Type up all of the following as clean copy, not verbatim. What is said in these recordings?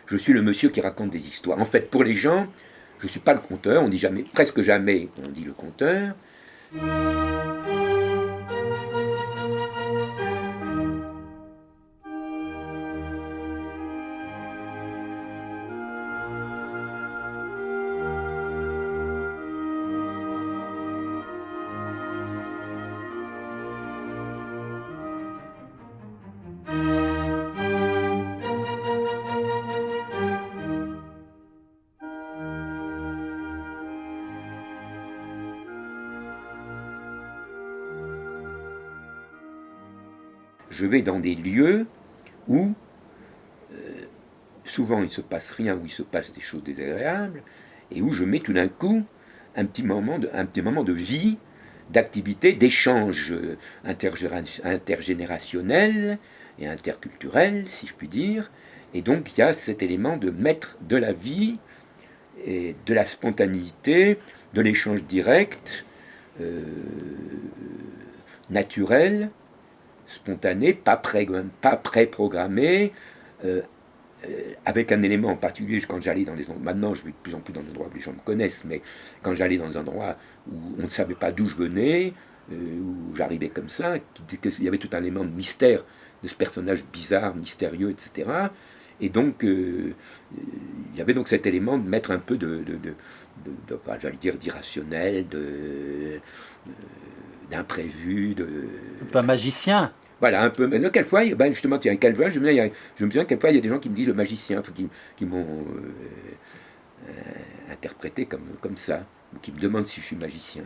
je suis le monsieur qui raconte des histoires. En fait, pour les gens, je ne suis pas le conteur, on dit jamais, presque jamais on dit le conteur. Je vais dans des lieux où souvent il ne se passe rien, où il se passe des choses désagréables, et où je mets tout d'un coup un petit moment de vie, d'activité, d'échange intergénérationnel et interculturel, si je puis dire. Et donc il y a cet élément de mettre de la vie, et de la spontanéité, de l'échange direct, naturel, spontané, pas pré-programmé, avec un élément en particulier. Quand j'allais dans des endroits, maintenant je vais de plus en plus dans des endroits où les gens me connaissent, mais quand j'allais dans des endroits où on ne savait pas d'où je venais, où j'arrivais comme ça, il y avait tout un élément de mystère de ce personnage bizarre, mystérieux, etc. Et donc il y avait donc cet élément de mettre un peu j'allais dire, d'irrationnel, d'imprévu, Pas magicien. voilà, un peu. Mais là, quelquefois, ben justement, tiens, quelquefois, je me souviens, quelquefois, il y a des gens qui me disent le magicien, qui m'ont interprété comme ça, ou qui me demandent si je suis magicien.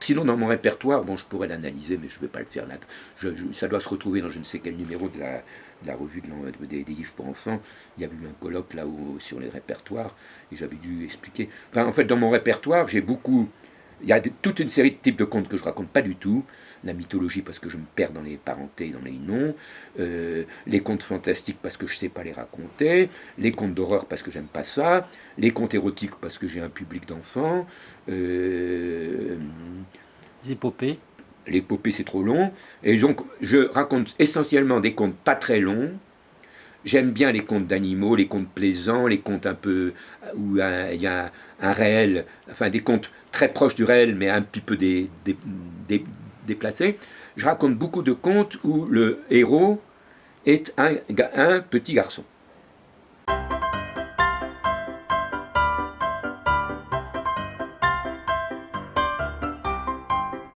Sinon, dans mon répertoire, bon, je pourrais l'analyser, mais je ne vais pas le faire là. Ça doit se retrouver dans je ne sais quel numéro de la revue des livres pour enfants. Il y avait eu un colloque là sur les répertoires, et j'avais dû expliquer. Enfin, en fait, dans mon répertoire, j'ai beaucoup. Il y a toute une série de types de contes que je raconte pas du tout. La mythologie parce que je me perds dans les parentés, dans les noms. Les contes fantastiques parce que je ne sais pas les raconter. Les contes d'horreur parce que j'aime pas ça. Les contes érotiques parce que j'ai un public d'enfants. Les épopées. L'épopée c'est trop long. Et donc je raconte essentiellement des contes pas très longs. J'aime bien les contes d'animaux, les contes plaisants, les contes un peu où il y a un réel, enfin des contes très proches du réel, mais un petit peu déplacés. Je raconte beaucoup de contes où le héros est un petit garçon.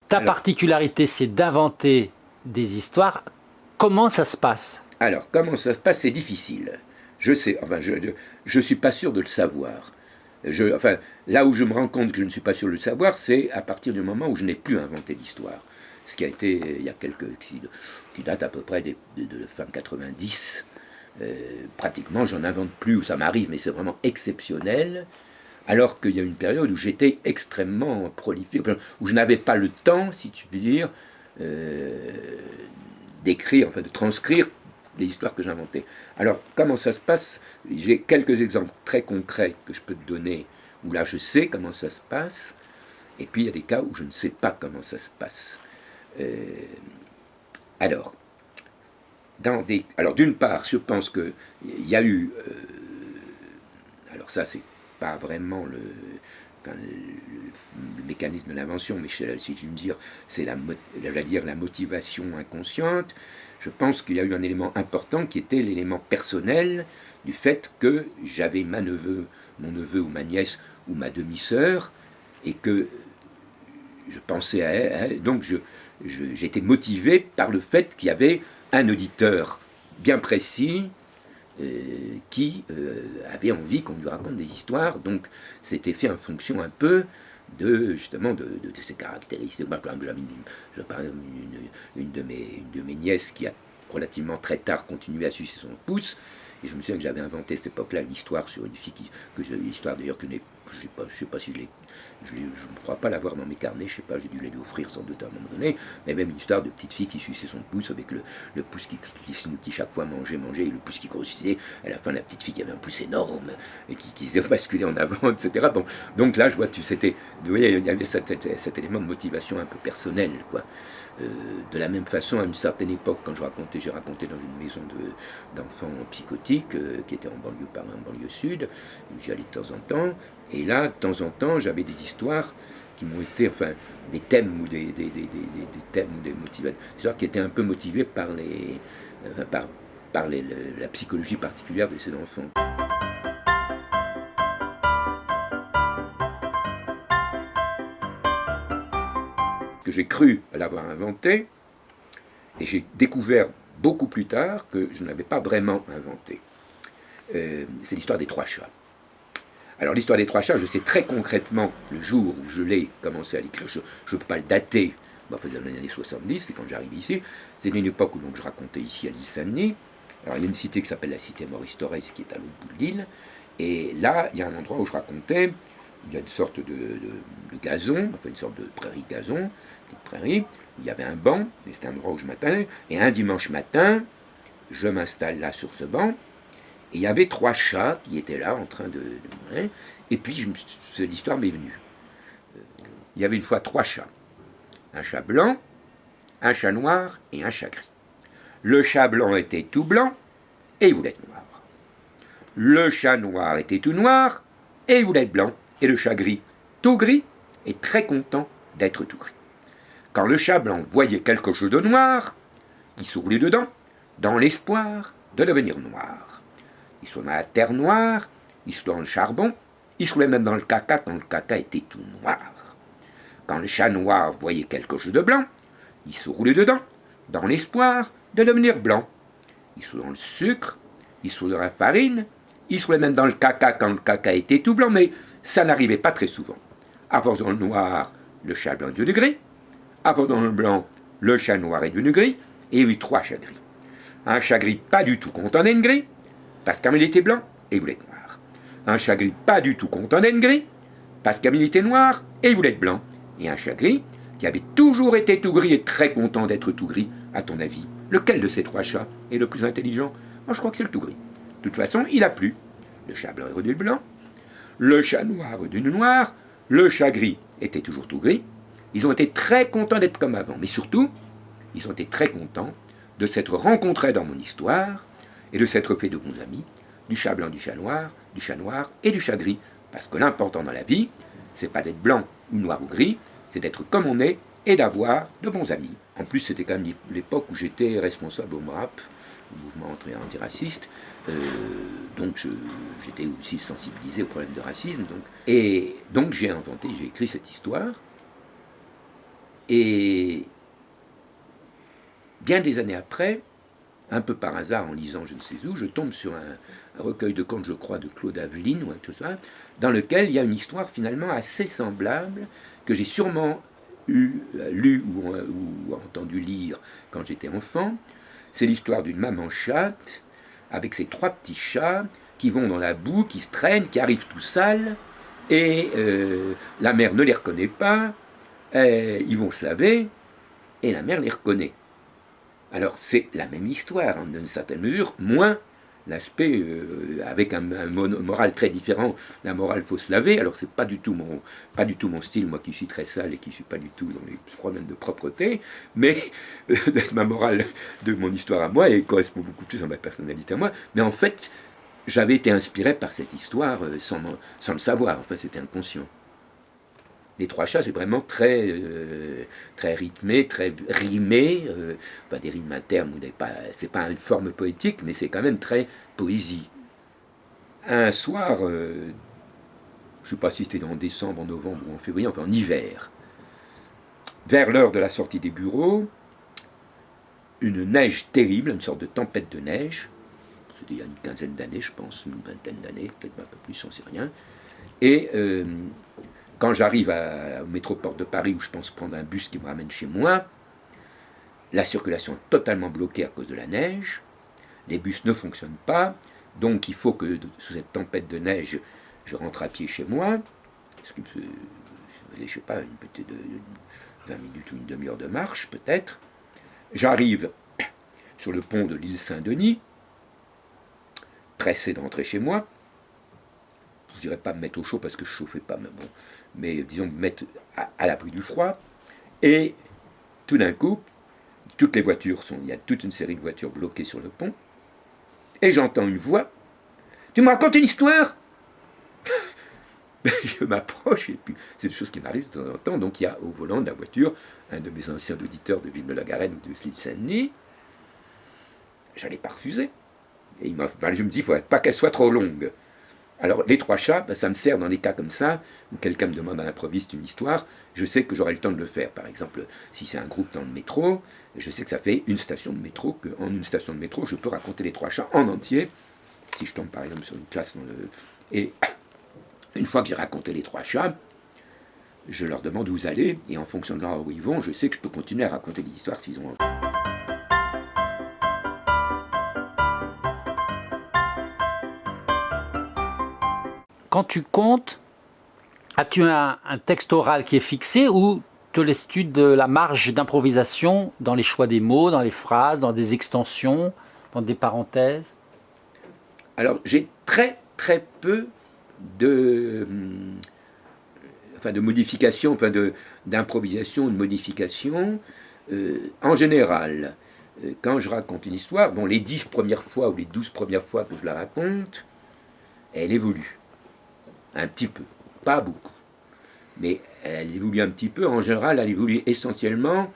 Ta particularité, c'est d'inventer des histoires. Comment ça se passe ? Alors, comment ça se passe ? C'est difficile. Je sais, enfin, je suis pas sûr de le savoir. Enfin, là où je me rends compte que je ne suis pas sûr de le savoir, c'est à partir du moment où je n'ai plus inventé l'histoire. Ce qui a été, il y a qui date à peu près de fin 90. Pratiquement, j'en invente plus, où ça m'arrive, mais c'est vraiment exceptionnel. Alors qu'il y a une période où j'étais extrêmement prolifique, où je n'avais pas le temps, si tu veux dire, d'écrire, enfin de transcrire les histoires que j'inventais. Alors, comment ça se passe ? J'ai quelques exemples très concrets que je peux te donner, où là je sais comment ça se passe, et puis il y a des cas où je ne sais pas comment ça se passe. Alors, d'une part, je pense qu'il y a eu... alors ça, c'est pas vraiment le mécanisme de l'invention, mais si je veux dire, c'est la motivation inconsciente. Je pense qu'il y a eu un élément important qui était l'élément personnel du fait que j'avais mon neveu ou ma nièce ou ma demi-sœur, et que je pensais à elle, donc j'étais motivé par le fait qu'il y avait un auditeur bien précis qui avait envie qu'on lui raconte des histoires, donc c'était fait en fonction un peu justement de ses caractéristiques. Moi, j'avais une de mes nièces qui a relativement très tard continué à sucer son pouce, et je me souviens que j'avais inventé à cette époque-là une histoire sur une fille l'histoire d'ailleurs que je n'ai je sais pas si je ne crois pas l'avoir dans mes carnets, je sais pas, j'ai dû les offrir sans doute à un moment donné, mais même une histoire de petite fille qui suçait son pouce avec le pouce qui chaque fois mangeait, et le pouce qui grossissait, à la fin la petite fille qui avait un pouce énorme, et qui se basculait en avant, etc. Bon, donc là, je vois, vous voyez, il y avait cet élément de motivation un peu personnelle, quoi. De la même façon, à une certaine époque, quand j'ai raconté dans une maison d'enfants psychotiques qui était en banlieue sud, j'y allais de temps en temps, et là, de temps en temps, j'avais des histoires qui m'ont été, enfin, des thèmes ou des thèmes ou des motivations, des histoires qui étaient un peu motivées par la psychologie particulière de ces enfants. Que j'ai cru l'avoir inventé, et j'ai découvert beaucoup plus tard que je n'avais pas vraiment inventé. C'est l'histoire des 3 chats. Alors l'histoire des 3 chats, je sais très concrètement le jour où je l'ai commencé à l'écrire, je ne peux pas le dater, bon, dans les années 70, c'est quand j'arrive ici, c'est une époque où donc, je racontais ici à l'île Saint-Denis. Alors il y a une cité qui s'appelle la cité Maurice Torres qui est à l'autre bout de l'île, et là il y a un endroit où je racontais, il y a une sorte de gazon, enfin une sorte de prairie gazon, petite prairie, il y avait un banc, et c'était un endroit où je m'attendais, et un dimanche matin, je m'installe là sur ce banc, et il y avait 3 chats qui étaient là en train de mourir, et puis l'histoire m'est venue. Il y avait une fois 3 chats, un chat blanc, un chat noir et un chat gris. Le chat blanc était tout blanc, et il voulait être noir. Le chat noir était tout noir, et il voulait être blanc. Et le chat gris, tout gris, est très content d'être tout gris. Quand le chat blanc voyait quelque chose de noir, il s'ouvrait dedans, dans l'espoir de devenir noir. Il se dans la terre noire, il se dans le charbon, il se même dans le caca quand le caca était tout noir. Quand le chat noir voyait quelque chose de blanc, il se roulait dedans, dans l'espoir de devenir blanc. Il se dans le sucre, il se dans la farine, il se même dans le caca quand le caca était tout blanc, mais ça n'arrivait pas très souvent. Avant dans le noir, le chat blanc est devenu gris. Avant dans le blanc, le chat noir est devenu gris. Et il y a eu 3 chats gris. Un chat gris pas du tout content d'être gris, parce qu'il était blanc et il voulait être noir. Un chat gris pas du tout content d'être gris, parce qu'il était noir et il voulait être blanc. Et un chat gris qui avait toujours été tout gris et très content d'être tout gris, à ton avis, lequel de ces 3 chats est le plus intelligent? Moi je crois que c'est le tout gris. De toute façon, il a plu. Le chat blanc est redevenu blanc. Le chat noir est redevenu noir. Le chat gris était toujours tout gris. Ils ont été très contents d'être comme avant. Mais surtout, ils ont été très contents de s'être rencontrés dans mon histoire et de s'être fait de bons amis, du chat blanc, du chat noir et du chat gris. Parce que l'important dans la vie, c'est pas d'être blanc ou noir ou gris, c'est d'être comme on est et d'avoir de bons amis. En plus, c'était quand même l'époque où j'étais responsable au MRAP, le mouvement antiraciste, donc j'étais aussi sensibilisé au problème de racisme. Et donc j'ai écrit cette histoire, et bien des années après, un peu par hasard en lisant je ne sais où, je tombe sur un recueil de contes, je crois, de Claude Aveline, ou tout ça, dans lequel il y a une histoire finalement assez semblable, que j'ai sûrement lu ou entendu lire quand j'étais enfant. C'est l'histoire d'une maman chatte avec ses 3 petits chats qui vont dans la boue, qui se traînent, qui arrivent tout sales, et la mère ne les reconnaît pas, ils vont se laver, et la mère les reconnaît. Alors c'est la même histoire, dans une certaine mesure, moins l'aspect avec un moral très différent. La morale, faut se laver. Alors c'est pas du tout mon style, moi qui suis très sale et qui suis pas du tout dans les problèmes de propreté, mais ma morale de mon histoire à moi et correspond beaucoup plus à ma personnalité à moi. Mais en fait, j'avais été inspiré par cette histoire sans le savoir. Enfin, c'était inconscient. Les 3 chats, c'est vraiment très rythmé, très rimé, pas des rimes internes, c'est pas une forme poétique, mais c'est quand même très poésie. Un soir, je ne sais pas si c'était en décembre, en novembre ou en février, enfin en hiver, vers l'heure de la sortie des bureaux, une neige terrible, une sorte de tempête de neige, c'était il y a une quinzaine d'années, je pense, une vingtaine d'années, peut-être un peu plus, j'en sais rien, et quand j'arrive au métroport de Paris, où je pense prendre un bus qui me ramène chez moi, la circulation est totalement bloquée à cause de la neige, les bus ne fonctionnent pas, donc il faut que, sous cette tempête de neige, je rentre à pied chez moi. ce qui me faisait, je sais pas, une petite 20 minutes ou une demi-heure de marche peut-être. J'arrive sur le pont de l'île Saint-Denis, pressé de rentrer chez moi. Je ne dirais pas me mettre au chaud parce que je ne chauffais pas, mais bon, mais disons me mettre à l'abri du froid. Et tout d'un coup, toutes les voitures il y a toute une série de voitures bloquées sur le pont, et j'entends une voix. Tu me racontes une histoire? Je m'approche, et puis c'est des choses qui m'arrivent de temps en temps. Donc il y a au volant de la voiture un de mes anciens auditeurs de Ville-de-la-Garenne ou de L'Île-Saint-Denis. Je n'allais pas refuser. Et je me dis, il ne faudrait pas qu'elle soit trop longue. Alors les trois chats, ça me sert dans des cas comme ça, où quelqu'un me demande à l'improviste une histoire, je sais que j'aurai le temps de le faire. Par exemple, si c'est un groupe dans le métro, je sais que ça fait une station de métro, qu'en une station de métro, je peux raconter les trois chats en entier, si je tombe par exemple sur une classe dans le... Et une fois que j'ai raconté les trois chats, je leur demande où vous allez, et en fonction de l'endroit où ils vont, je sais que je peux continuer à raconter des histoires s'ils ont envie. Quand tu comptes, as-tu un texte oral qui est fixé ou te laisses-tu de la marge d'improvisation dans les choix des mots, dans les phrases, dans des extensions, dans des parenthèses? Alors j'ai très très peu de modifications, d'improvisation, de modifications. En général, quand je raconte une histoire, bon, les 10 premières fois ou les 12 premières fois que je la raconte, elle évolue. Un petit peu, pas beaucoup. Mais elle évolue un petit peu. En général, elle évolue essentiellement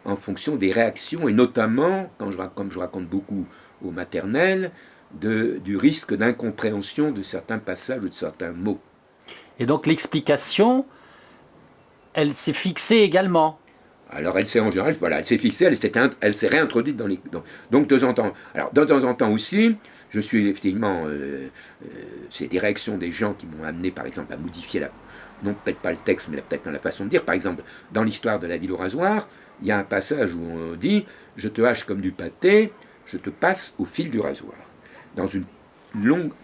en fonction des réactions, et notamment, comme je raconte beaucoup au maternel, du risque d'incompréhension de certains passages ou de certains mots. Et donc l'explication, elle s'est fixée également. Alors elle s'est en général, voilà, elle s'est fixée, elle s'est réintroduite dans les... donc de temps en temps. Alors de temps en temps aussi, je suis effectivement... c'est des réactions des gens qui m'ont amené par exemple à modifier non peut-être pas le texte, mais peut-être dans la façon de dire. Par exemple, dans l'histoire de la ville au rasoir, il y a un passage où on dit « Je te hache comme du pâté, je te passe au fil du rasoir ».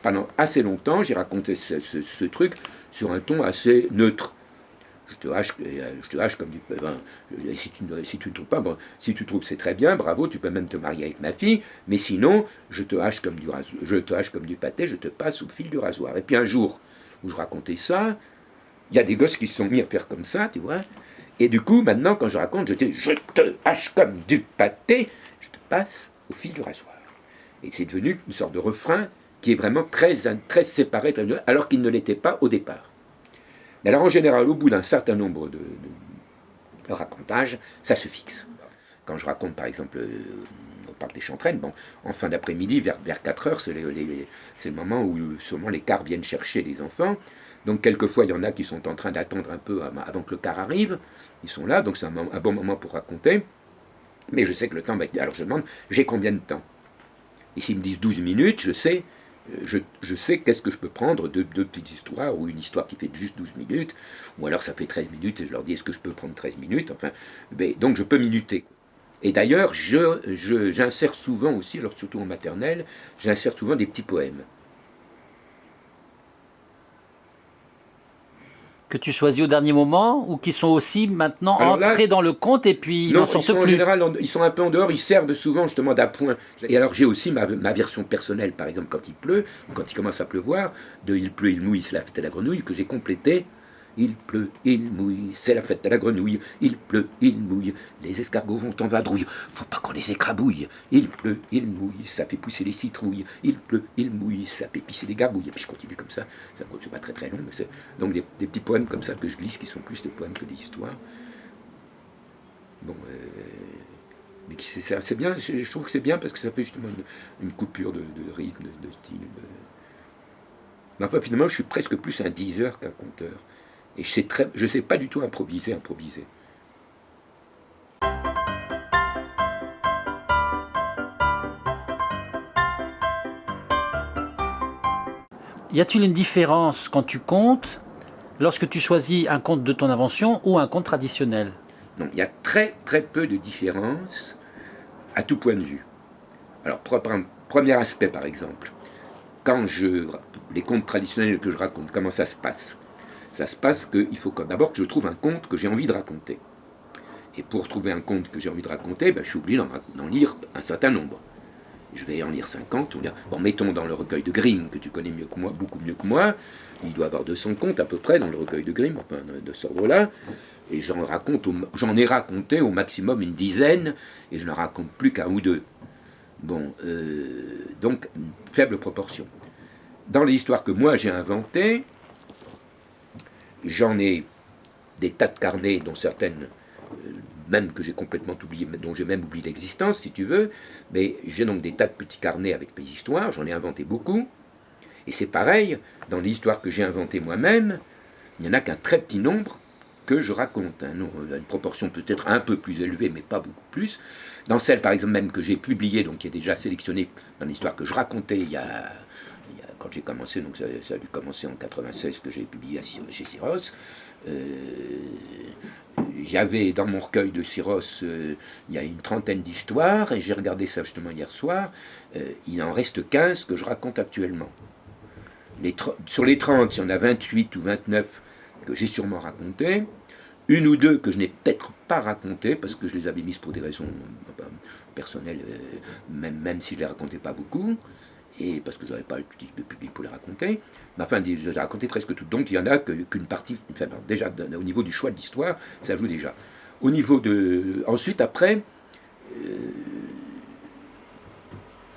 Pendant assez longtemps, j'ai raconté ce truc sur un ton assez neutre. Je te hache comme du pain. Si tu ne trouves pas, bon, si tu trouves que c'est très bien, bravo, tu peux même te marier avec ma fille, mais sinon, je te hache comme du pâté, je te passe au fil du rasoir. Et puis un jour où je racontais ça, il y a des gosses qui se sont mis à faire comme ça, tu vois. Et du coup, maintenant, quand je raconte, je dis, je te hache comme du pâté, je te passe au fil du rasoir. Et c'est devenu une sorte de refrain qui est vraiment très, très séparé, alors qu'il ne l'était pas au départ. Mais alors en général, au bout d'un certain nombre de racontages, ça se fixe. Quand je raconte par exemple au parc des Chantraines, bon, en fin d'après-midi, vers 4 heures, c'est le moment où sûrement les cars viennent chercher les enfants. Donc quelquefois, il y en a qui sont en train d'attendre un peu avant que le car arrive. Ils sont là, donc c'est un bon moment pour raconter. Mais je sais que le temps va être... Alors je demande, j'ai combien de temps? Et s'ils me disent 12 minutes, je sais qu'est-ce que je peux prendre de deux petites histoires, ou une histoire qui fait juste 12 minutes, ou alors ça fait 13 minutes, et je leur dis, est-ce que je peux prendre 13 minutes? Enfin, donc je peux minuter. Et d'ailleurs, j'insère souvent aussi, alors surtout en maternelle, j'insère souvent des petits poèmes. Que tu choisis au dernier moment, ou qui sont aussi maintenant entrés dans le conte et puis ils n'en sortent plus? En général, ils sont un peu en dehors, ils servent souvent justement d'appoint. Et alors j'ai aussi ma version personnelle, par exemple quand il pleut, ou quand il commence à pleuvoir, de Il pleut, il mouille, c'est la fête à la grenouille, que j'ai complété. Il pleut, il mouille, c'est la fête à la grenouille. Il pleut, il mouille, les escargots vont en vadrouille. Faut pas qu'on les écrabouille. Il pleut, il mouille, ça fait pousser les citrouilles. Il pleut, il mouille, ça fait pisser les gargouilles. Et puis je continue comme ça. C'est pas très très long, mais c'est donc des petits poèmes comme ça que je glisse, qui sont plus des poèmes que des histoires. Bon, mais c'est bien. Je trouve que c'est bien parce que ça fait justement une coupure de rythme, de style. Mais enfin, finalement, je suis presque plus un diseur qu'un conteur. Et je sais pas du tout improviser. Y a-t-il une différence quand tu comptes, lorsque tu choisis un conte de ton invention ou un conte traditionnel? Non, il y a très très peu de différence à tout point de vue. Alors, premier aspect par exemple, les contes traditionnels que je raconte, comment ça se passe? Ça se passe qu'il faut d'abord que je trouve un conte que j'ai envie de raconter. Et pour trouver un conte que j'ai envie de raconter, je suis obligé d'en lire un certain nombre. Je vais en lire 50. Bon, mettons dans le recueil de Grimm, que tu connais mieux que moi, beaucoup mieux que moi, il doit y avoir 200 contes à peu près dans le recueil de Grimm, enfin, de ce ordre-là. Et j'en ai raconté au maximum une dizaine, et je n'en raconte plus qu'un ou deux. Bon, donc, une faible proportion. Dans les histoires que moi j'ai inventées, j'en ai des tas de carnets, dont certaines, même que j'ai complètement oublié, dont j'ai même oublié l'existence, si tu veux, mais j'ai donc des tas de petits carnets avec mes histoires, j'en ai inventé beaucoup, et c'est pareil, dans les histoires que j'ai inventées moi-même, il n'y en a qu'un très petit nombre que je raconte, une proportion peut-être un peu plus élevée, mais pas beaucoup plus. Dans celle, par exemple, même que j'ai publiée, donc qui est déjà sélectionnée dans l'histoire que je racontais quand j'ai commencé, donc ça a dû commencer en 96, que j'ai publié chez Syros. J'avais dans mon recueil de Syros, il y a une trentaine d'histoires, et j'ai regardé ça justement hier soir, il en reste 15 que je raconte actuellement. Sur les 30, il y en a 28 ou 29 que j'ai sûrement raconté, une ou deux que je n'ai peut-être pas racontées, parce que je les avais mises pour des raisons personnelles, même si je ne les racontais pas beaucoup, et parce que je n'avais pas le public pour les raconter. Mais enfin, je les ai racontées presque toutes. Donc il y en a qu'une partie, enfin, déjà au niveau du choix de l'histoire, ça joue déjà. Au niveau de... Ensuite, après,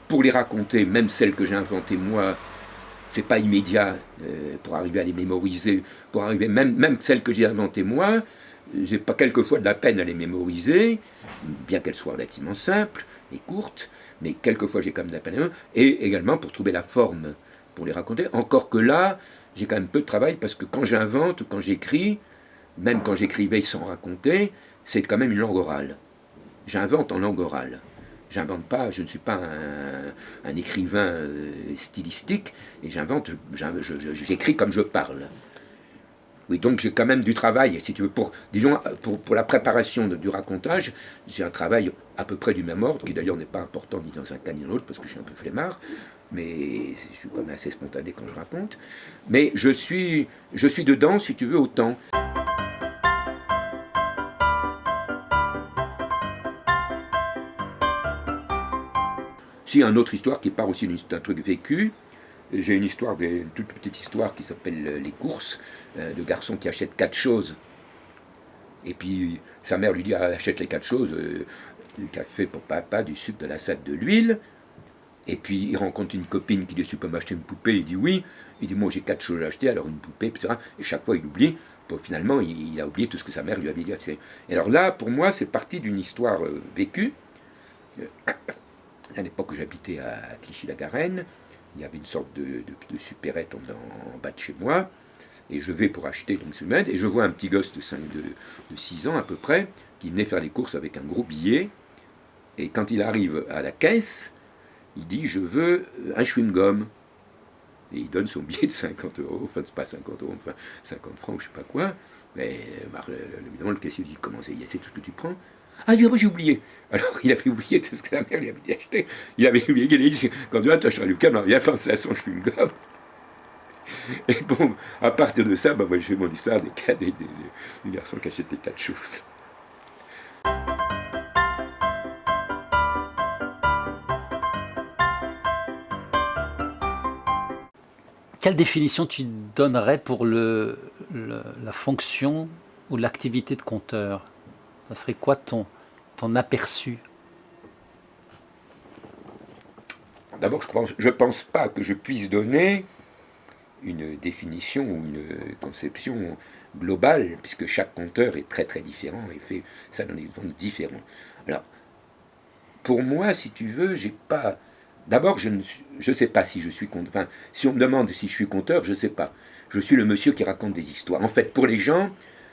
pour les raconter, même celles que j'ai inventées moi, c'est pas immédiat pour arriver à les mémoriser, pour arriver même celles que j'ai inventées moi, j'ai pas quelquefois de la peine à les mémoriser, bien qu'elles soient relativement simples et courtes, mais quelquefois j'ai quand même de la peine, et également pour trouver la forme pour les raconter, encore que là, j'ai quand même peu de travail, parce que quand j'invente ou quand j'écris, même quand j'écrivais sans raconter, c'est quand même une langue orale. J'invente en langue orale. J'invente pas, je ne suis pas un écrivain stylistique, et j'écris comme je parle. Oui, donc j'ai quand même du travail, si tu veux, pour la préparation du racontage, j'ai un travail à peu près du même ordre, qui d'ailleurs n'est pas important ni dans un cas ni dans l'autre, parce que je suis un peu flemmard, mais je suis quand même assez spontané quand je raconte. Mais je suis dedans, si tu veux, autant. J'ai une autre histoire qui part aussi d'un truc vécu. J'ai une toute petite histoire qui s'appelle Les courses, de garçon qui achète 4 choses. Et puis sa mère lui dit, achète les 4 choses, du café pour papa, du sucre, de la sable, de l'huile. Et puis il rencontre une copine qui dit, tu peux m'acheter une poupée? Il dit oui. Il dit, moi j'ai 4 choses à acheter, alors une poupée, etc. Et chaque fois il oublie. Finalement, il a oublié tout ce que sa mère lui avait dit. Et alors là, pour moi, c'est parti d'une histoire vécue. À l'époque où j'habitais à Clichy-la-Garenne, il y avait une sorte de supérette en bas de chez moi, et je vais pour acheter donc ce mètre, et je vois un petit gosse de 6 ans à peu près, qui venait faire les courses avec un gros billet, et quand il arrive à la caisse, il dit, je veux un chewing-gum. Et il donne son billet de 50 euros, enfin c'est pas 50 euros, enfin 50 francs, je sais pas quoi, mais évidemment le caissier dit, comment c'est tout ce que tu prends? Ah, j'ai oublié. Alors, il avait oublié tout ce que la mère lui avait dit acheter. Il avait oublié qu'il avait dit, quand tu achèteras le canard, il a pensé à son chewing-gum. Et bon, à partir de ça, moi, je fais mon histoire des garçons qui achètent les 4 choses. Quelle définition tu donnerais pour la fonction ou l'activité de conteur? Ça serait quoi ton aperçu? D'abord, je pense pas que je puisse donner une définition ou une conception globale, puisque chaque conteur est très très différent et fait ça dans des temps différents. Alors, pour moi, si tu veux, j'ai pas... D'abord, je ne sais pas si je suis conteur. Enfin, si on me demande si je suis conteur, je ne sais pas. Je suis le monsieur qui raconte des histoires. En fait, pour les gens,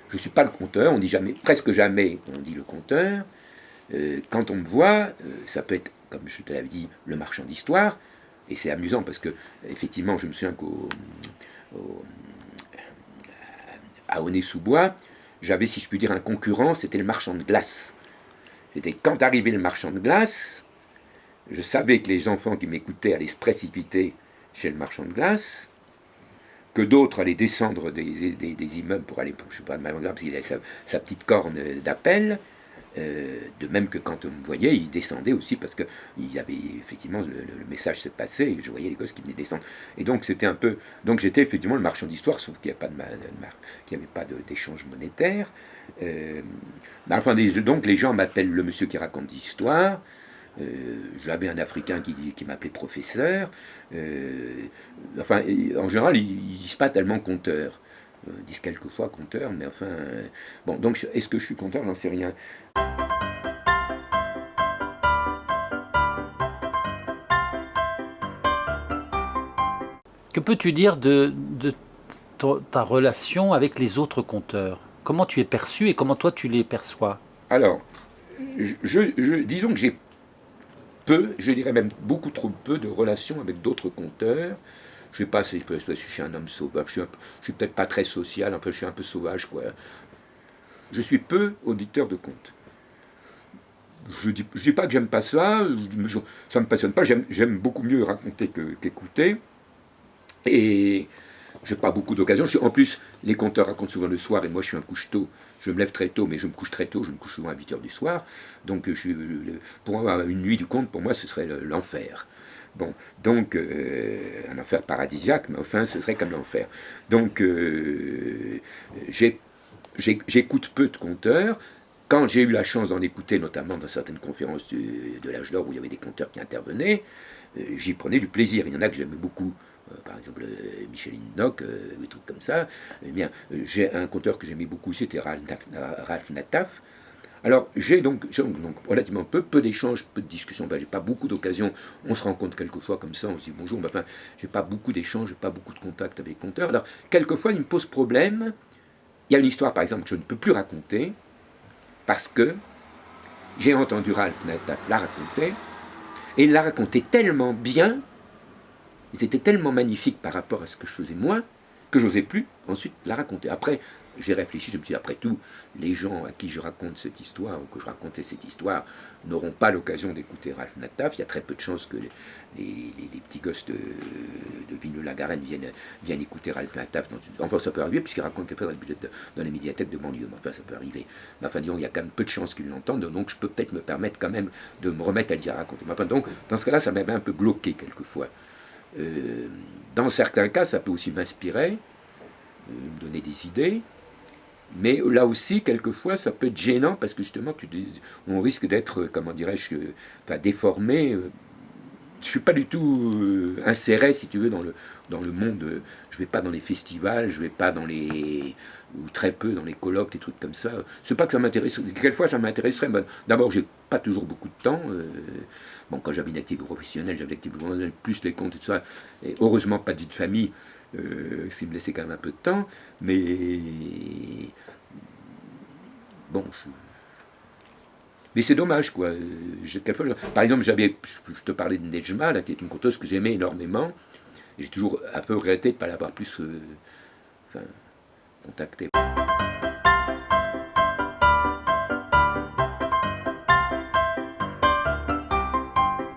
je ne suis pas le conteur. On dit jamais, presque jamais, on dit le conteur. Quand on me voit, ça peut être, comme je te l'avais dit, le marchand d'histoire. Et c'est amusant parce que, effectivement, je me souviens à Aulnay-sous-Bois, j'avais, si je puis dire, un concurrent, c'était le marchand de glace. C'était quand arrivait le marchand de glace, je savais que les enfants qui m'écoutaient allaient se précipiter chez le marchand de glace, que d'autres allaient descendre des immeubles pour aller, je sais pas, parce qu'il avait sa petite corne d'appel. De même que quand on me voyait, il descendait aussi parce que il y avait effectivement le message s'est passé et je voyais les gosses qui venaient descendre. Et donc c'était un peu, donc j'étais effectivement le marchand d'histoire, sauf qu'il n'y avait pas d'échange monétaire. Enfin, donc les gens m'appellent le monsieur qui raconte d'histoire. J'avais un Africain qui m'appelait professeur. Enfin, en général, ils ne disent pas tellement conteur. Ils disent quelquefois conteur, mais enfin... bon, donc, est-ce que je suis conteur? J'en sais rien. Que peux-tu dire de ta relation avec les autres conteurs? Comment tu es perçu et comment toi tu les perçois? Alors, disons que j'ai peu, je dirais même beaucoup trop peu de relations avec d'autres conteurs. Je sais pas, je suis un homme sauvage, je suis peut-être pas très social, je suis un peu sauvage, quoi. Je suis peu auditeur de contes. Je dis pas que j'aime pas ça, ça me passionne pas, j'aime beaucoup mieux raconter qu'écouter. Et j'ai pas beaucoup d'occasions. En plus, les conteurs racontent souvent le soir, et moi je suis un couche-tôt. Je me lève très tôt, mais je me couche très tôt, je me couche souvent à 8 h du soir. Donc pour avoir une nuit du conte, pour moi, ce serait l'enfer. Bon, donc, un enfer paradisiaque, mais enfin, ce serait comme l'enfer. Donc, j'écoute peu de conteurs. Quand j'ai eu la chance d'en écouter, notamment dans certaines conférences de l'âge d'or où il y avait des conteurs qui intervenaient, j'y prenais du plaisir. Il y en a que j'aimais beaucoup. Par exemple, Micheline Nock, des trucs comme ça. Eh bien, j'ai un conteur que j'aimais beaucoup, c'était Ralph Nataf. Alors, j'ai donc relativement peu d'échanges, peu de discussions. Ben, j'ai pas beaucoup d'occasions. On se rencontre quelquefois comme ça, on se dit bonjour. Ben, enfin, j'ai pas beaucoup d'échanges, j'ai pas beaucoup de contacts avec les conteurs. Alors, quelquefois, il me pose problème. Il y a une histoire, par exemple, que je ne peux plus raconter parce que j'ai entendu Ralph Nataf la raconter et il l'a raconté tellement bien. C'était tellement magnifique par rapport à ce que je faisais moi, que j'osais plus ensuite la raconter. Après, j'ai réfléchi, je me suis dit, après tout, les gens à qui je raconte cette histoire, ou que je racontais cette histoire, n'auront pas l'occasion d'écouter Ralph Nataf. Il y a très peu de chances que les petits gosses de Villeneuve-la-Garenne viennent écouter Ralph Nataf. Enfin, ça peut arriver, puisqu'il raconte quelquefois dans les médiathèques de banlieue. Enfin, ça peut arriver. Mais enfin, disons, il y a quand même peu de chances qu'ils l'entendent, donc je peux peut-être me permettre quand même de me remettre à le dire à raconter. Mais enfin, donc, dans ce cas-là, ça m'avait un peu bloqué quelquefois. Dans certains cas, ça peut aussi m'inspirer, me donner des idées, mais là aussi, quelquefois, ça peut être gênant parce que justement, on risque d'être, comment dirais-je, déformé. Je ne suis pas du tout inséré, si tu veux, dans le monde. Je ne vais pas dans les festivals, je ne vais pas dans les. Ou très peu dans les colloques, des trucs comme ça. C'est pas que ça m'intéresse. Quelquefois, ça m'intéresserait. D'abord, j'ai pas toujours beaucoup de temps. Bon, quand j'avais une activité professionnelle, j'avais l'activité professionnelle, plus les comptes et tout ça. Et heureusement, pas de vie de famille. Ça me laissait quand même un peu de temps. Mais. Bon, mais c'est dommage, quoi. Par exemple, je te parlais de Nejma, là, qui est une conteuse que j'aimais énormément. Et j'ai toujours un peu regretté de ne pas l'avoir plus contactée.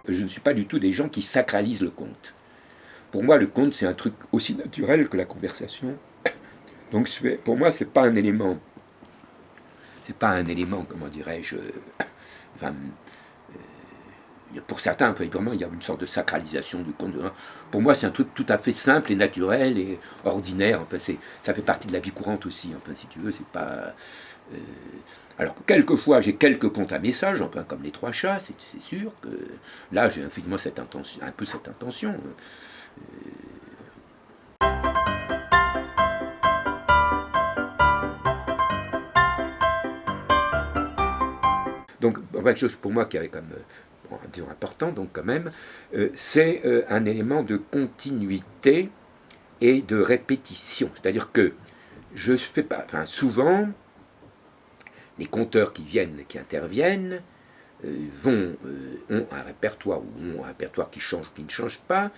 Je ne suis pas du tout des gens qui sacralisent le conte. Pour moi, le conte, c'est un truc aussi naturel que la conversation. Donc, pour moi, c'est pas un élément. C'est pas un élément, comment dirais-je. Pour certains, vraiment, il y a une sorte de sacralisation du conte. Pour moi, c'est un truc tout à fait simple et naturel et ordinaire. Enfin, ça fait partie de la vie courante aussi. Enfin, si tu veux, c'est pas. Alors, quelquefois, j'ai quelques contes à message, enfin, comme les trois chats, c'est sûr que là, j'ai effectivement un peu cette intention. Donc, quelque chose pour moi qui avait comme disons important, donc quand même, c'est un élément de continuité et de répétition. C'est-à-dire que je fais pas, souvent, les conteurs qui interviennent, ont un répertoire ou ont un répertoire qui change, qui ne change pas,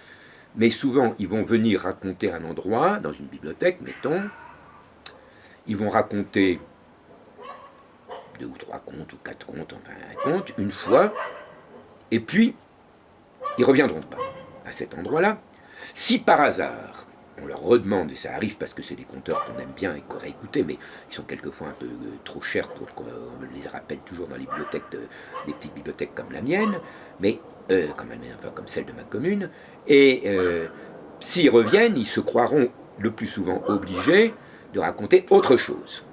mais souvent ils vont venir raconter un endroit dans une bibliothèque, mettons, ils vont raconter 2 ou 3 contes ou 4 contes, enfin un conte, une fois, et puis ils ne reviendront pas à cet endroit-là. Si par hasard on leur redemande, et ça arrive parce que c'est des conteurs qu'on aime bien et qu'on aurait écouté, mais ils sont quelquefois un peu trop chers pour qu'on les rappelle toujours dans les bibliothèques, des petites bibliothèques comme la mienne, mais comme celle de ma commune. Et s'ils reviennent, ils se croiront le plus souvent obligés de raconter autre chose.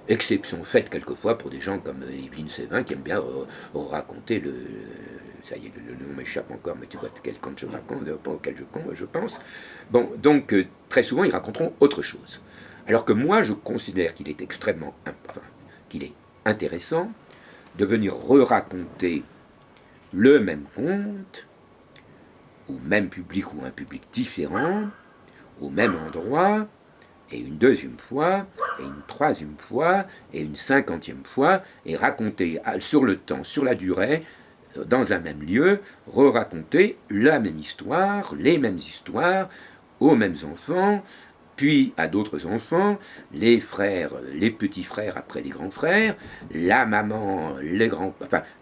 Exception faite quelquefois pour des gens comme Evelyne Sévin qui aiment bien raconter ça y est, le nom m'échappe encore, mais tu vois quel conte je raconte, auquel je pense. Bon, donc très souvent ils raconteront autre chose. Alors que moi je considère qu'il est qu'il est intéressant de venir re-raconter le même conte au même public ou un public différent, au même endroit, et une deuxième fois, et une troisième fois, et une 50e fois, et raconter sur le temps, sur la durée, dans un même lieu, re-raconter la même histoire, les mêmes histoires, aux mêmes enfants, puis à d'autres enfants, les frères, les petits frères après les grands frères, la maman,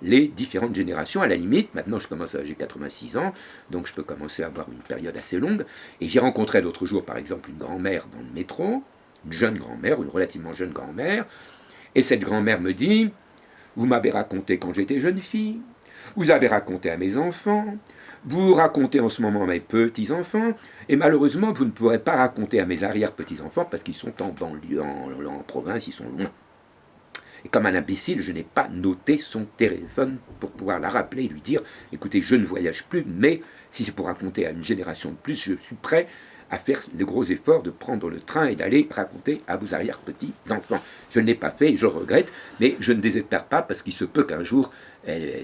les différentes générations, à la limite. Maintenant, j'ai 86 ans, donc je peux commencer à avoir une période assez longue. Et j'ai rencontré l'autre jour, par exemple, une grand-mère dans le métro, une jeune grand-mère, une relativement jeune grand-mère, et cette grand-mère me dit, vous m'avez raconté quand j'étais jeune fille, vous avez raconté à mes enfants, vous racontez en ce moment à mes petits-enfants, et malheureusement, vous ne pourrez pas raconter à mes arrière-petits-enfants parce qu'ils sont en banlieue, en province, ils sont loin. Et comme un imbécile, je n'ai pas noté son téléphone pour pouvoir la rappeler et lui dire « Écoutez, je ne voyage plus, mais si c'est pour raconter à une génération de plus, je suis prêt à faire le gros effort de prendre le train et d'aller raconter à vos arrière-petits-enfants. » Je ne l'ai pas fait, je regrette, mais je ne désespère pas parce qu'il se peut qu'un jour,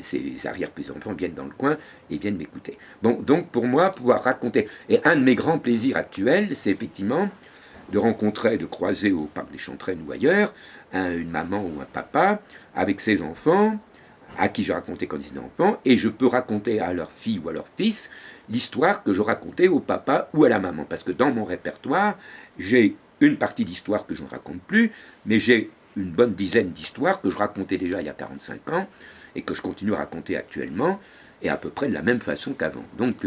ces arrière-petits-enfants viennent dans le coin et viennent m'écouter. Bon, donc pour moi, pouvoir raconter... Et un de mes grands plaisirs actuels, c'est effectivement de rencontrer, de croiser au parc des Chantraines ou ailleurs, une maman ou un papa avec ses enfants, à qui j'ai raconté quand ils étaient enfants, et je peux raconter à leur fille ou à leur fils l'histoire que je racontais au papa ou à la maman. Parce que dans mon répertoire, j'ai une partie d'histoire que je ne raconte plus, mais j'ai une bonne dizaine d'histoires que je racontais déjà il y a 45 ans, et que je continue à raconter actuellement, et à peu près de la même façon qu'avant. Donc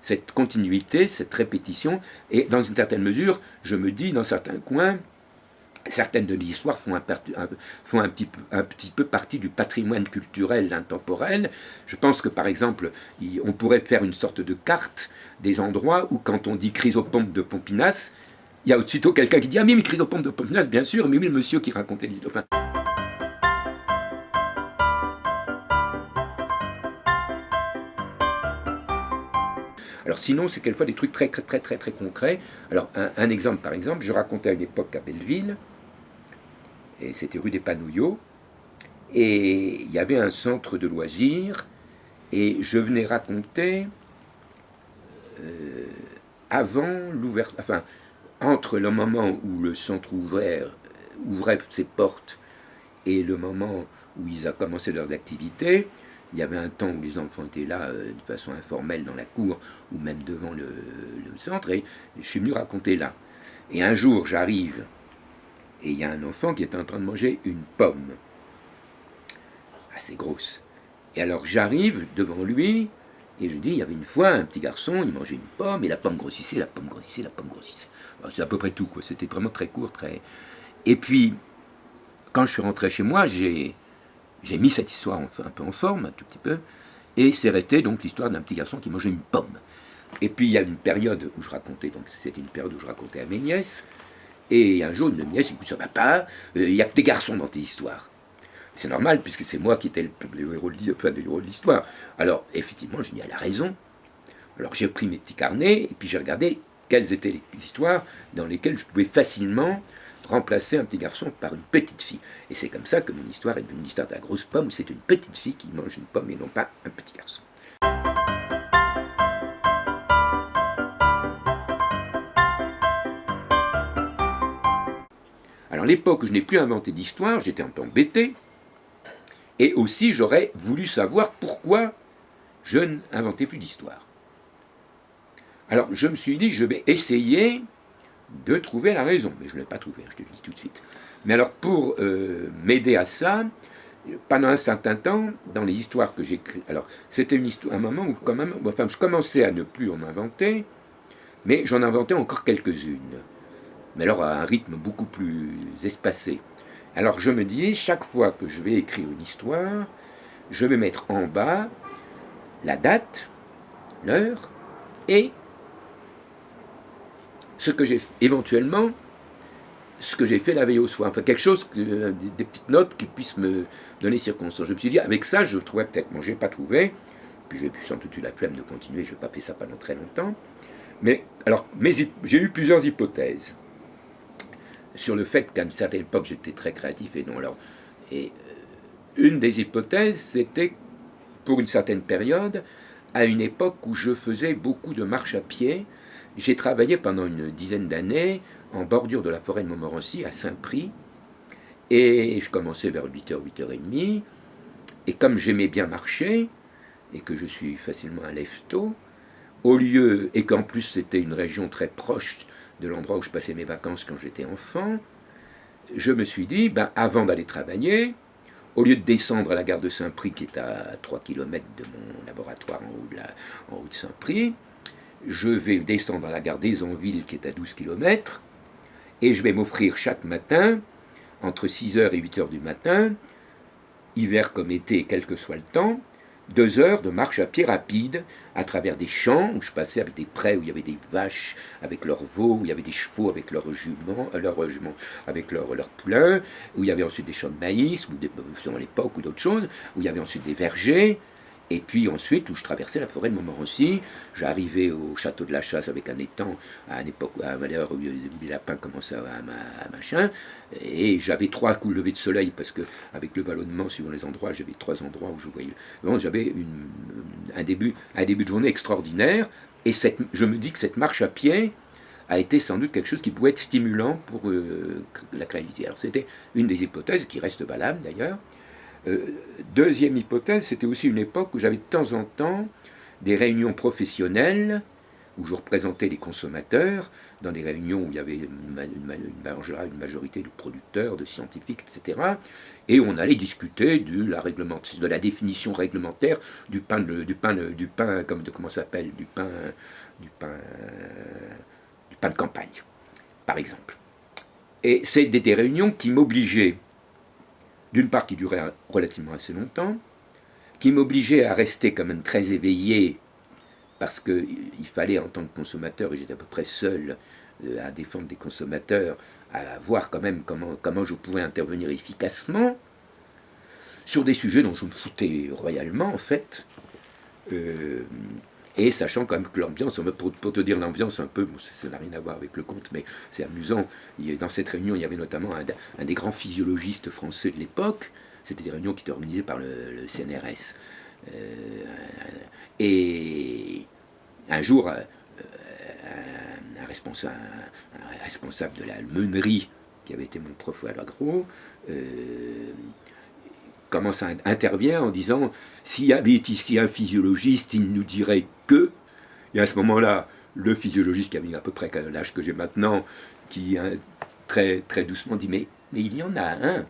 cette continuité, cette répétition, et dans une certaine mesure, je me dis, dans certains coins, certaines de mes histoires font un petit peu partie du patrimoine culturel intemporel. Je pense que, par exemple, on pourrait faire une sorte de carte des endroits où, quand on dit Chrysopompe de Pompinas, il y a aussitôt quelqu'un qui dit « Ah, mais Chrysopompe de Pompinas, bien sûr, mais oui, le monsieur qui racontait l'histoire. » Alors sinon, c'est quelquefois des trucs très concrets. Alors un exemple, par exemple, je racontais à une époque à Belleville, et c'était rue des Panouillots, et il y avait un centre de loisirs, et je venais raconter avant l'ouverture, enfin, entre le moment où le centre ouvrait ses portes et le moment où ils ont commencé leurs activités. Il y avait un temps où les enfants étaient là de façon informelle dans la cour ou même devant le centre, et je suis venu raconter là. Et un jour, j'arrive, et il y a un enfant qui est en train de manger une pomme, assez grosse. Et alors j'arrive devant lui, et je dis, il y avait une fois un petit garçon, il mangeait une pomme, et la pomme grossissait, la pomme grossissait, la pomme grossissait. C'est à peu près tout, quoi. C'était vraiment très court, très... Et puis, quand je suis rentré chez moi, j'ai mis cette histoire un peu en forme, un tout petit peu, et c'est resté donc l'histoire d'un petit garçon qui mangeait une pomme. Et puis il y a une période où je racontais, donc c'était une période où je racontais à mes nièces, et un jour une de mes nièces dit « Papa, il n'y a que des garçons dans tes histoires. » C'est normal, puisque c'est moi qui étais le héros de l'histoire. Alors, effectivement, je dis « Elle a raison. » Alors j'ai pris mes petits carnets, et puis j'ai regardé quelles étaient les histoires dans lesquelles je pouvais facilement remplacer un petit garçon par une petite fille. Et c'est comme ça que mon histoire est une histoire de la grosse pomme, où c'est une petite fille qui mange une pomme et non pas un petit garçon. Alors, à l'époque où je n'ai plus inventé d'histoire, j'étais un peu embêté, et aussi j'aurais voulu savoir pourquoi je n'inventais plus d'histoire. Alors, je me suis dit, je vais essayer de trouver la raison, mais je ne l'ai pas trouvé, je te le dis tout de suite. Mais alors, pour m'aider à ça, pendant un certain temps, dans les histoires que j'écris, alors c'était un moment où quand même, enfin, je commençais à ne plus en inventer, Mais j'en inventais encore quelques-unes, mais alors à un rythme beaucoup plus espacé. Alors je me dis, chaque fois que je vais écrire une histoire, je vais mettre en bas la date, l'heure, et ce que j'ai éventuellement, ce que j'ai fait la veille au soir. Enfin, quelque chose, des petites notes qui puissent me donner circonstance. Je me suis dit, avec ça, je trouvais peut-être, bon, je n'ai pas trouvé, puis j'ai sans doute eu la flemme de continuer, je n'ai pas fait ça pendant très longtemps. Mais, alors, j'ai eu plusieurs hypothèses sur le fait qu'à une certaine époque, j'étais très créatif et non. Alors, et une des hypothèses, c'était, pour une certaine période, à une époque où je faisais beaucoup de marche à pied. J'ai travaillé pendant une dizaine d'années en bordure de la forêt de Montmorency, à Saint-Prix, et je commençais vers 8h, 8h30, et comme j'aimais bien marcher, et que je suis facilement un lève-tôt, au lieu, et qu'en plus c'était une région très proche de l'endroit où je passais mes vacances quand j'étais enfant, je me suis dit, ben, avant d'aller travailler, au lieu de descendre à la gare de Saint-Prix, qui est à 3 km de mon laboratoire en haut de Saint-Prix, je vais descendre à la gare d'Aizonville, qui est à 12 km, et je vais m'offrir chaque matin, entre 6h et 8h du matin, hiver comme été, quel que soit le temps, 2 heures de marche à pied rapide à travers des champs où je passais avec des prés où il y avait des vaches avec leurs veaux, où il y avait des chevaux avec leurs juments, avec leurs poulains, où il y avait ensuite des champs de maïs, ou selon l'époque ou d'autres choses, où il y avait ensuite des vergers. Et puis ensuite, où je traversais la forêt de Montmorency, j'arrivais au château de la Chasse avec un étang, à une époque, à l'heure où les lapins commençaient à machin, et j'avais 3 coups de lever de soleil, parce que avec le ballonnement, suivant les endroits, j'avais 3 endroits où je voyais. Bon, j'avais un début de journée extraordinaire, et je me dis que cette marche à pied a été sans doute quelque chose qui pouvait être stimulant pour la créativité. Alors c'était une des hypothèses, qui reste valable d'ailleurs. Deuxième hypothèse, c'était aussi une époque où j'avais de temps en temps des réunions professionnelles où je représentais les consommateurs, dans des réunions où il y avait une majorité de producteurs, de scientifiques, etc. Et on allait discuter de la définition réglementaire du pain, comment ça s'appelle, du pain de campagne, par exemple. Et c'est des réunions qui m'obligeaient, d'une part qui durait relativement assez longtemps, qui m'obligeait à rester quand même très éveillé, parce qu'il fallait en tant que consommateur, et j'étais à peu près seul à défendre des consommateurs, à voir quand même comment je pouvais intervenir efficacement sur des sujets dont je me foutais royalement en fait. Et sachant quand même que l'ambiance, pour te dire l'ambiance un peu, bon, ça n'a rien à voir avec le conte, mais c'est amusant, dans cette réunion, il y avait notamment un des grands physiologistes français de l'époque. C'était des réunions qui étaient organisées par le CNRS. Et un jour, un responsable de la meunerie, qui avait été mon prof à l'agro, intervient en disant, s'il y avait ici un physiologiste, il nous dirait que, et à ce moment-là, le physiologiste qui avait à peu près l'âge que j'ai maintenant, qui très, très doucement dit, mais il y en a un.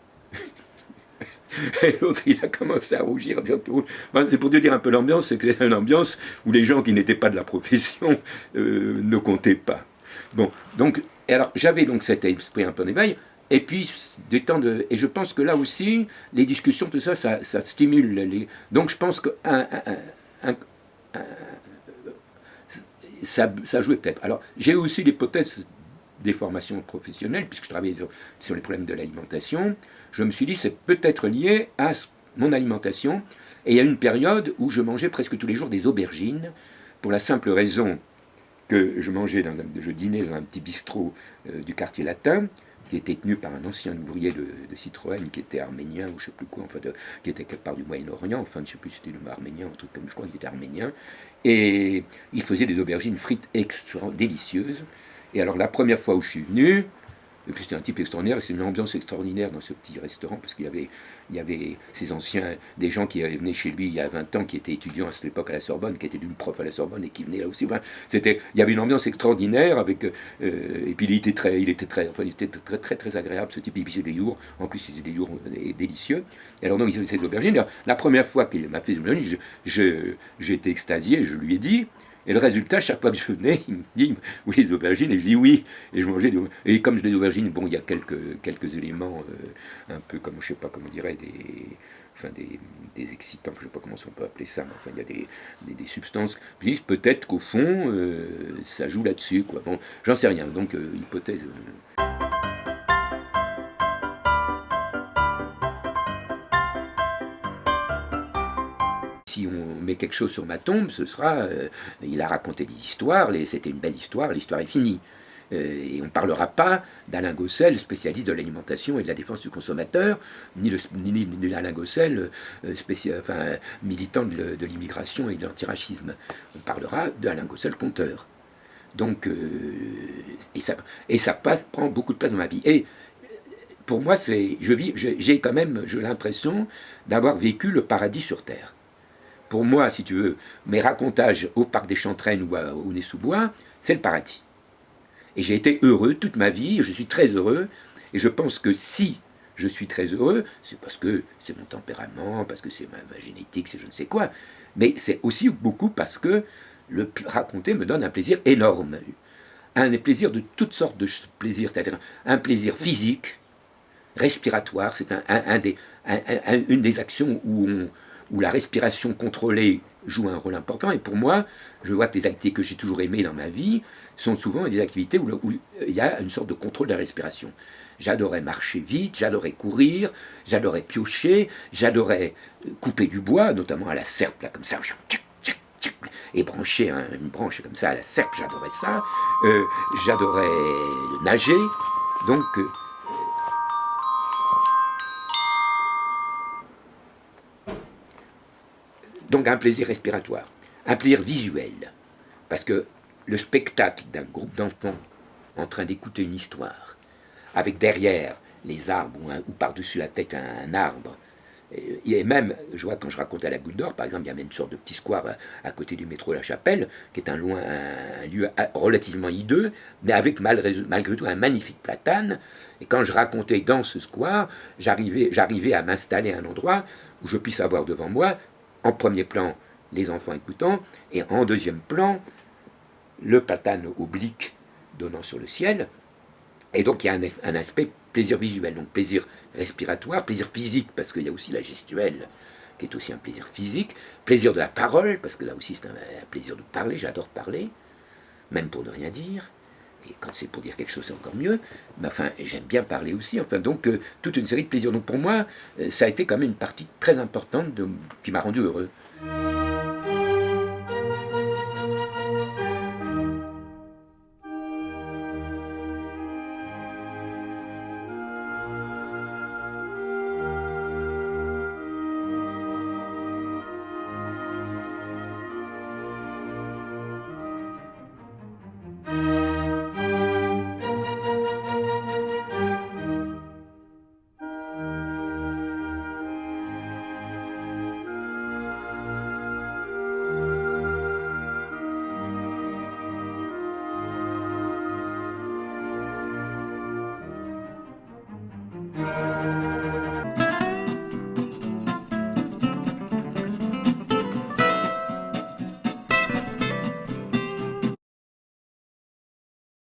Et l'autre, il a commencé à rougir bientôt. Enfin, c'est pour te dire un peu l'ambiance, c'est que c'est une ambiance où les gens qui n'étaient pas de la profession ne comptaient pas. Bon, donc, alors j'avais donc cet esprit un peu d'éveil. Et puis, et je pense que là aussi, les discussions, tout ça, ça stimule. Donc, je pense que ça jouait peut-être. Alors, j'ai aussi l'hypothèse des formations professionnelles, puisque je travaillais sur les problèmes de l'alimentation. Je me suis dit, c'est peut-être lié à mon alimentation. Et il y a une période où je mangeais presque tous les jours des aubergines, pour la simple raison que je dînais dans un petit bistrot du quartier latin, qui était tenu par un ancien ouvrier de Citroën, qui était arménien, ou je ne sais plus quoi, enfin qui était quelque part du Moyen-Orient, enfin je ne sais plus si c'était le arménien, un truc comme je crois qu'il était arménien, et il faisait des aubergines frites délicieuses. Et alors la première fois où je suis venu, et puis c'était un type extraordinaire, c'est une ambiance extraordinaire dans ce petit restaurant, parce qu'il y avait ces anciens, des gens qui venaient chez lui il y a 20 ans, qui étaient étudiants à cette époque à la Sorbonne, qui étaient d'une prof à la Sorbonne et qui venaient là aussi. Enfin, il y avait une ambiance extraordinaire, et puis il était très, très agréable, ce type. Il faisait des yours, en plus il faisait des yours délicieux. Et alors donc il faisait des aubergines. La première fois qu'il m'a fait des aubergines, j'ai été extasié, je lui ai dit, Et le résultat, chaque fois que je venais, il me dit oui, les aubergines, et je dis oui, et je mangeais des aubergines. Et comme je dis des aubergines, bon, il y a quelques éléments, un peu comme, je sais pas comment on dirait, des excitants, je sais pas comment on peut appeler ça, mais enfin, il y a des substances. Je dis peut-être qu'au fond, ça joue là-dessus, quoi. Bon, j'en sais rien, donc hypothèse. Si on met quelque chose sur ma tombe, ce sera, il a raconté des histoires, c'était une belle histoire, l'histoire est finie. Et on ne parlera pas d'Alain Gossel, spécialiste de l'alimentation et de la défense du consommateur, ni d'Alain Gossel, militant de l'immigration et de l'antiracisme. On parlera d'Alain Gossel, conteur. Donc, et ça prend beaucoup de place dans ma vie. Et pour moi, j'ai quand même l'impression d'avoir vécu le paradis sur Terre. Pour moi, si tu veux, mes racontages au Parc des Chantraines ou au Nez-sous-Bois, c'est le paradis. Et j'ai été heureux toute ma vie, je suis très heureux, et je pense que si je suis très heureux, c'est parce que c'est mon tempérament, parce que c'est ma génétique, c'est je ne sais quoi, mais c'est aussi beaucoup parce que le raconter me donne un plaisir énorme. Un plaisir de toutes sortes de plaisirs, c'est-à-dire un plaisir physique, respiratoire, c'est une des actions où la respiration contrôlée joue un rôle important. Et pour moi, je vois que les activités que j'ai toujours aimées dans ma vie sont souvent des activités où il y a une sorte de contrôle de la respiration. J'adorais marcher vite, j'adorais courir, j'adorais piocher, j'adorais couper du bois, notamment à la serpe, là, comme ça, et brancher une branche comme ça à la serpe, j'adorais ça. J'adorais nager, donc... Donc un plaisir respiratoire, un plaisir visuel, parce que le spectacle d'un groupe d'enfants en train d'écouter une histoire, avec derrière les arbres ou par-dessus la tête un arbre, et même, je vois quand je raconte à la Goutte d'Or, par exemple, il y avait une sorte de petit square à côté du métro La Chapelle, qui est un lieu relativement hideux, mais avec malgré tout un magnifique platane. Et quand je racontais dans ce square, j'arrivais à m'installer à un endroit où je puisse avoir devant moi, en premier plan, les enfants écoutant, et en deuxième plan, le platane oblique donnant sur le ciel. Et donc il y a un aspect plaisir visuel, donc plaisir respiratoire, plaisir physique, parce qu'il y a aussi la gestuelle, qui est aussi un plaisir physique, plaisir de la parole, parce que là aussi c'est un plaisir de parler, j'adore parler, même pour ne rien dire, et quand c'est pour dire quelque chose c'est encore mieux, mais enfin j'aime bien parler aussi, enfin donc toute une série de plaisirs. Donc pour moi, ça a été quand même une partie très importante qui m'a rendu heureux.